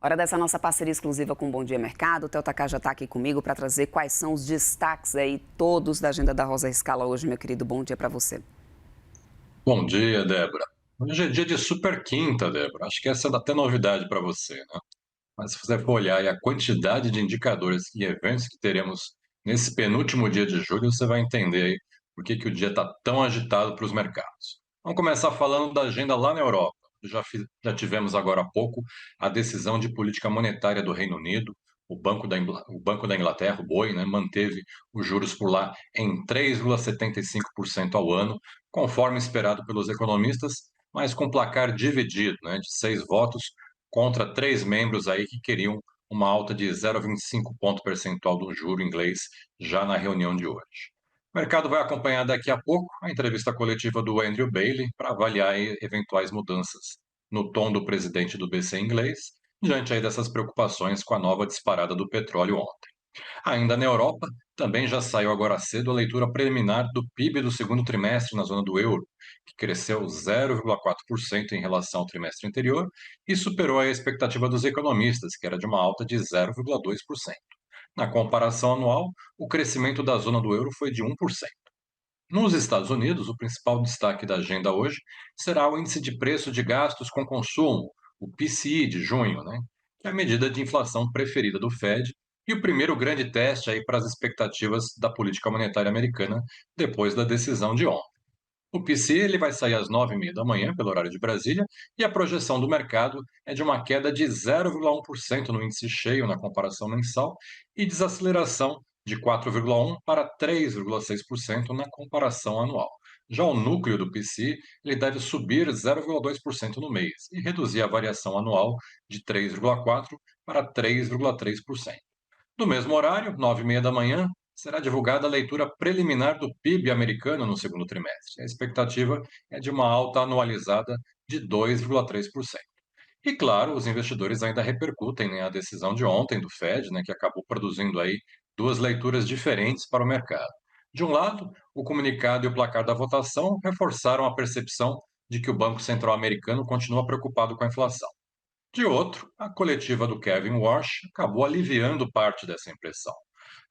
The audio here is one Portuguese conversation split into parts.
Hora dessa nossa parceria exclusiva com o Bom Dia Mercado. O Theo Takar já está aqui comigo para trazer quais são os destaques aí todos da agenda da Rosa Escala hoje, meu querido. Bom dia para você. Bom dia, Débora. Hoje é dia de super quinta, Débora. Acho que essa é até novidade para você, né? Mas se você for olhar aí a quantidade de indicadores e eventos que teremos nesse penúltimo dia de julho, você vai entender aí por que que o dia está tão agitado para os mercados. Vamos começar falando da agenda lá na Europa. Já tivemos agora há pouco a decisão de política monetária do Reino Unido. O Banco da Inglaterra, o BOE, né, manteve os juros por lá em 3,75% ao ano, conforme esperado pelos economistas, mas com placar dividido, né, de 6 votos contra 3 membros aí que queriam uma alta de 0,25 ponto percentual do juro inglês já na reunião de hoje. O mercado vai acompanhar daqui a pouco a entrevista coletiva do Andrew Bailey para avaliar aí eventuais mudanças no tom do presidente do BC inglês, diante aí dessas preocupações com a nova disparada do petróleo ontem. Ainda na Europa, também já saiu agora cedo a leitura preliminar do PIB do segundo trimestre na zona do euro, que cresceu 0,4% em relação ao trimestre anterior e superou a expectativa dos economistas, que era de uma alta de 0,2%. Na comparação anual, o crescimento da zona do euro foi de 1%. Nos Estados Unidos, o principal destaque da agenda hoje será o índice de preço de gastos com consumo, o PCI de junho, né? Que é a medida de inflação preferida do Fed e o primeiro grande teste aí para as expectativas da política monetária americana depois da decisão de ontem. O PCI ele vai sair às 9h30 da manhã, pelo horário de Brasília, e a projeção do mercado é de uma queda de 0,1% no índice cheio na comparação mensal e desaceleração de 4,1% para 3,6% na comparação anual. Já o núcleo do PCI ele deve subir 0,2% no mês e reduzir a variação anual de 3,4% para 3,3%. No mesmo horário, 9h30 da manhã, será divulgada a leitura preliminar do PIB americano no segundo trimestre. A expectativa é de uma alta anualizada de 2,3%. E claro, os investidores ainda repercutem, né, a decisão de ontem do Fed, né, que acabou produzindo aí duas leituras diferentes para o mercado. De um lado, o comunicado e o placar da votação reforçaram a percepção de que o Banco Central americano continua preocupado com a inflação. De outro, a coletiva do Kevin Warsh acabou aliviando parte dessa impressão.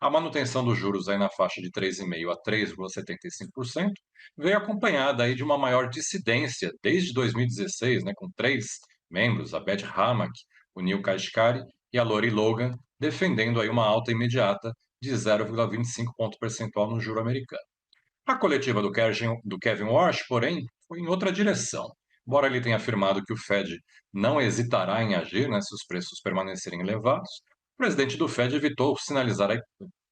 A manutenção dos juros aí na faixa de 3,5% a 3,75% veio acompanhada aí de uma maior dissidência desde 2016, né, com 3 membros, a Beth Hammack, o Neil Kashkari e a Lori Logan, defendendo aí uma alta imediata de 0,25 ponto percentual no juro americano. A coletiva do Kevin Warsh, porém, foi em outra direção. Embora ele tenha afirmado que o Fed não hesitará em agir, né, se os preços permanecerem elevados, o presidente do Fed evitou sinalizar aí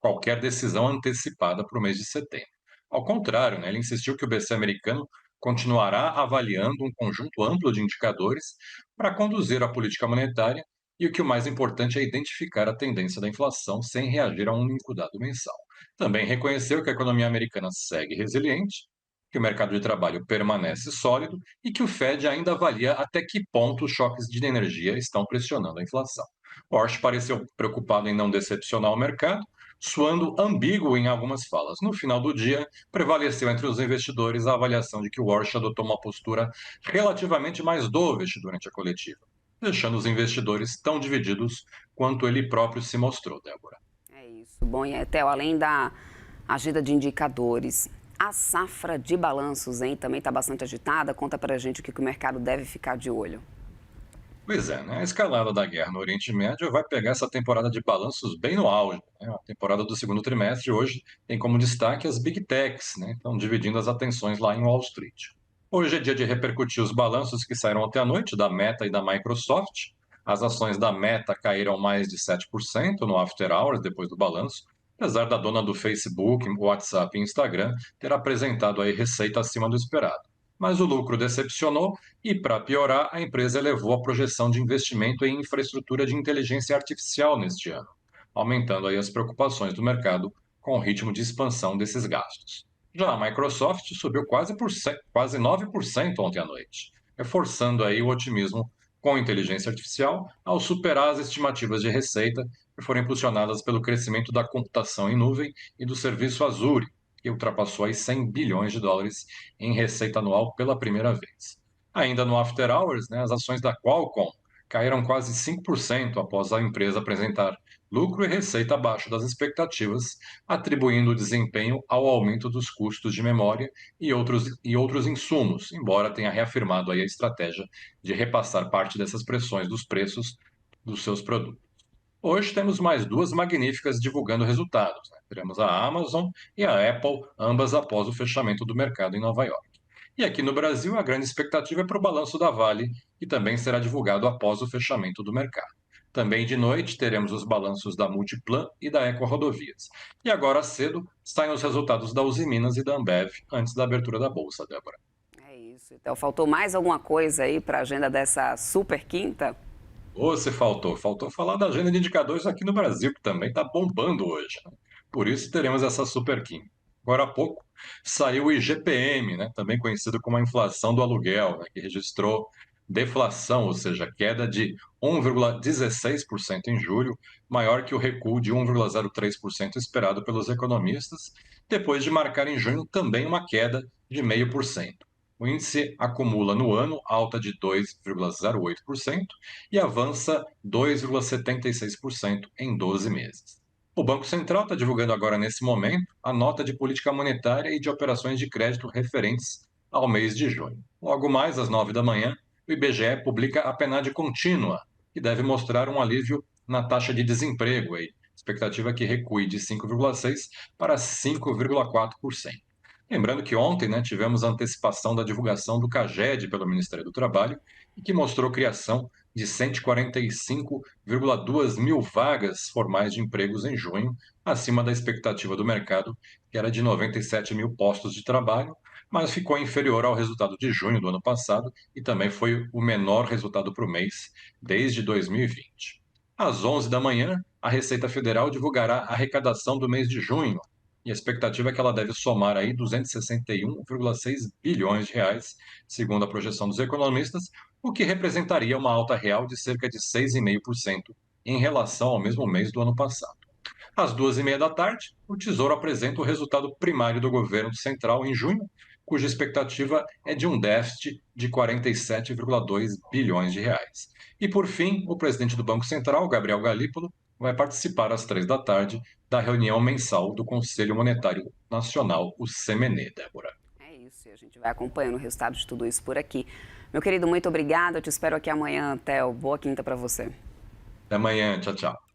qualquer decisão antecipada para o mês de setembro. Ao contrário, né, ele insistiu que o BC americano continuará avaliando um conjunto amplo de indicadores para conduzir a política monetária e o que o mais importante é identificar a tendência da inflação sem reagir a um único dado mensal. Também reconheceu que a economia americana segue resiliente, que o mercado de trabalho permanece sólido e que o Fed ainda avalia até que ponto os choques de energia estão pressionando a inflação. Porsche pareceu preocupado em não decepcionar o mercado, soando ambíguo em algumas falas. No final do dia, prevaleceu entre os investidores a avaliação de que o Walsh adotou uma postura relativamente mais dovish durante a coletiva, deixando os investidores tão divididos quanto ele próprio se mostrou, Débora. É isso. Bom, e Theo, além da agenda de indicadores, a safra de balanços, hein, também está bastante agitada. Conta pra gente o que o mercado deve ficar de olho. Pois é, né? A escalada da guerra no Oriente Médio vai pegar essa temporada de balanços bem no auge, né? A temporada do segundo trimestre hoje tem como destaque as Big Techs, né? Estão dividindo as atenções lá em Wall Street. Hoje é dia de repercutir os balanços que saíram ontem à noite da Meta e da Microsoft. As ações da Meta caíram mais de 7% no after hours depois do balanço, apesar da dona do Facebook, WhatsApp e Instagram ter apresentado aí receita acima do esperado. Mas o lucro decepcionou e, para piorar, a empresa elevou a projeção de investimento em infraestrutura de inteligência artificial neste ano, aumentando aí as preocupações do mercado com o ritmo de expansão desses gastos. Já a Microsoft subiu quase 9% ontem à noite, reforçando aí o otimismo com inteligência artificial ao superar as estimativas de receita que foram impulsionadas pelo crescimento da computação em nuvem e do serviço Azure, que ultrapassou aí 100 bilhões de dólares em receita anual pela primeira vez. Ainda no After Hours, né, as ações da Qualcomm caíram quase 5% após a empresa apresentar lucro e receita abaixo das expectativas, atribuindo o desempenho ao aumento dos custos de memória e outros insumos, embora tenha reafirmado aí a estratégia de repassar parte dessas pressões dos preços dos seus produtos. Hoje temos mais duas magníficas divulgando resultados, né? Teremos a Amazon e a Apple, ambas após o fechamento do mercado em Nova York. E aqui no Brasil, a grande expectativa é para o balanço da Vale, que também será divulgado após o fechamento do mercado. Também de noite teremos os balanços da Multiplan e da EcoRodovias. E agora cedo saem os resultados da Uzi Minas e da Ambev antes da abertura da bolsa, Débora. É isso. Então, faltou mais alguma coisa aí para a agenda dessa super quinta? Ou se faltou falar da agenda de indicadores aqui no Brasil, que também está bombando hoje, né? Por isso teremos essa super quinta. Agora há pouco saiu o IGPM, né, também conhecido como a inflação do aluguel, né, que registrou deflação, ou seja, queda de 1,16% em julho, maior que o recuo de 1,03% esperado pelos economistas, depois de marcar em junho também uma queda de 0,5%. O índice acumula no ano alta de 2,08% e avança 2,76% em 12 meses. O Banco Central está divulgando agora, nesse momento, a nota de política monetária e de operações de crédito referentes ao mês de junho. Logo mais, às 9 da manhã, o IBGE publica a PNAD contínua, que deve mostrar um alívio na taxa de desemprego, aí, expectativa que recue de 5,6% para 5,4%. Lembrando que ontem, né, tivemos a antecipação da divulgação do CAGED pelo Ministério do Trabalho e que mostrou criação de 145,2 mil vagas formais de empregos em junho, acima da expectativa do mercado, que era de 97 mil postos de trabalho, mas ficou inferior ao resultado de junho do ano passado e também foi o menor resultado para o mês desde 2020. Às 11 da manhã, a Receita Federal divulgará a arrecadação do mês de junho, e a expectativa é que ela deve somar aí 261,6 bilhões de reais, segundo a projeção dos economistas, o que representaria uma alta real de cerca de 6,5% em relação ao mesmo mês do ano passado. Às 2h30 da tarde, o Tesouro apresenta o resultado primário do governo central em junho, cuja expectativa é de um déficit de 47,2 bilhões de reais. E por fim, o presidente do Banco Central, Gabriel Galípolo, vai participar às 3 da tarde da reunião mensal do Conselho Monetário Nacional, o CMN, Débora. É isso, e a gente vai acompanhando o resultado de tudo isso por aqui. Meu querido, muito obrigada. Eu te espero aqui amanhã, Theo. Boa quinta para você. Até amanhã. Tchau, tchau.